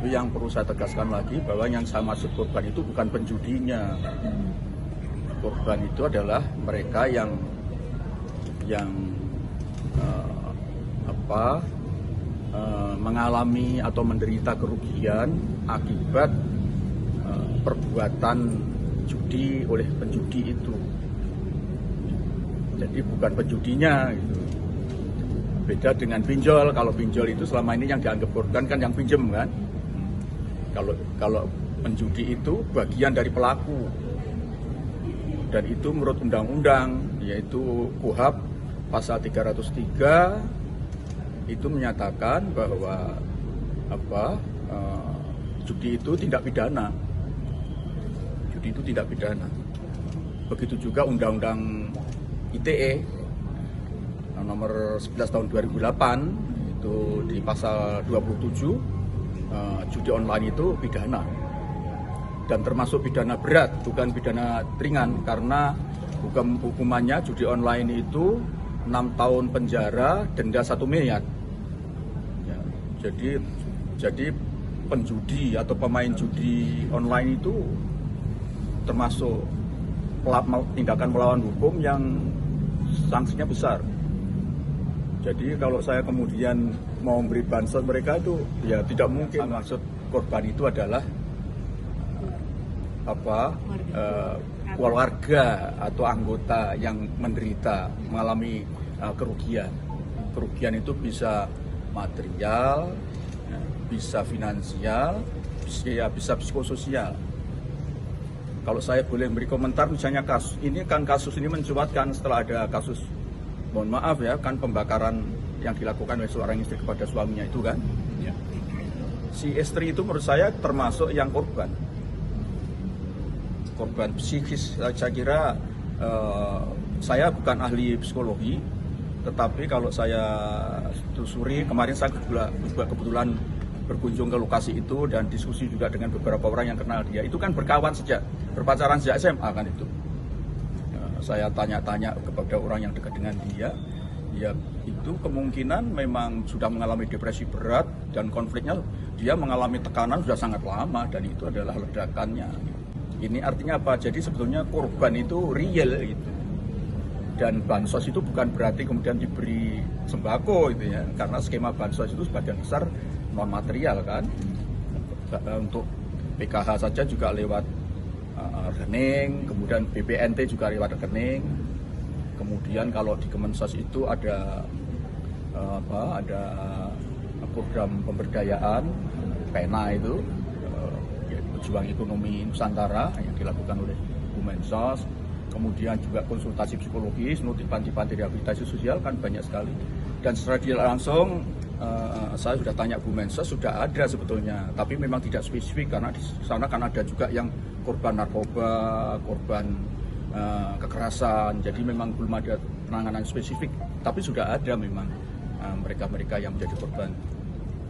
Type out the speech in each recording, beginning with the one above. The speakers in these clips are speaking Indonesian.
Tapi yang perlu saya tegaskan lagi bahwa yang saya maksud korban itu bukan penjudinya. Korban itu adalah mereka yang mengalami atau menderita kerugian akibat perbuatan judi oleh penjudi itu. Jadi bukan penjudinya gitu. Beda dengan pinjol. Kalau pinjol itu selama ini yang dianggap korban kan yang pinjem kan. Kalau penjudi itu bagian dari pelaku. Dan itu menurut undang-undang yaitu KUHP pasal 303 itu menyatakan bahwa judi itu tindak pidana. Judi itu tindak pidana. Begitu juga Undang-Undang ITE nomor 11 tahun 2008 itu di pasal 27 judi online itu pidana. Dan termasuk pidana berat, bukan pidana ringan, karena hukumannya judi online itu 6 tahun penjara, denda 1 miliar. Ya, jadi penjudi atau pemain judi online itu termasuk tindakan melawan hukum yang sanksinya besar. Jadi kalau saya kemudian mau memberi bansos mereka itu ya tidak mungkin. Maksud korban itu adalah keluarga atau anggota yang menderita mengalami kerugian. Kerugian itu bisa material, bisa finansial, bisa psikososial. Kalau saya boleh beri komentar, misalnya kasus ini mencuatkan setelah ada kasus, mohon maaf ya, kan pembakaran yang dilakukan oleh seorang istri kepada suaminya itu kan. Ya. Si istri itu menurut saya termasuk yang korban psikis. Saya kira saya bukan ahli psikologi, tetapi kalau saya telusuri, kemarin saya juga kebetulan berkunjung ke lokasi itu dan diskusi juga dengan beberapa orang yang kenal dia. Itu kan berpacaran sejak SMA kan itu. Saya tanya-tanya kepada orang yang dekat dengan dia, ya itu kemungkinan memang sudah mengalami depresi berat dan konfliknya dia mengalami tekanan sudah sangat lama dan itu adalah ledakannya. Ini artinya apa? Jadi sebetulnya korban itu real gitu. Dan bansos itu bukan berarti kemudian diberi sembako gitu ya. Karena skema bansos itu sebagian besar non material kan. Untuk PKH saja juga lewat rekening, kemudian BPNT juga lewat rekening. Kemudian kalau di Kemensos itu ada ada program pemberdayaan PENA itu, Pejuang Ekonomi Nusantara yang dilakukan oleh Kemensos. Kemudian juga konsultasi psikologis, panti-panti rehabilitasi sosial kan banyak sekali. Dan secara tidak langsung saya sudah tanya Bu Mensos, sudah ada sebetulnya, tapi memang tidak spesifik karena di sana kan ada juga yang korban narkoba, korban kekerasan. Jadi memang belum ada penanganan spesifik, tapi sudah ada memang mereka-mereka yang menjadi korban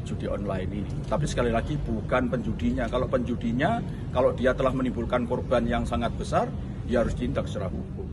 judi online ini. Tapi sekali lagi bukan penjudinya. Kalau penjudinya, kalau dia telah menimbulkan korban yang sangat besar, dia harus ditindak secara hukum.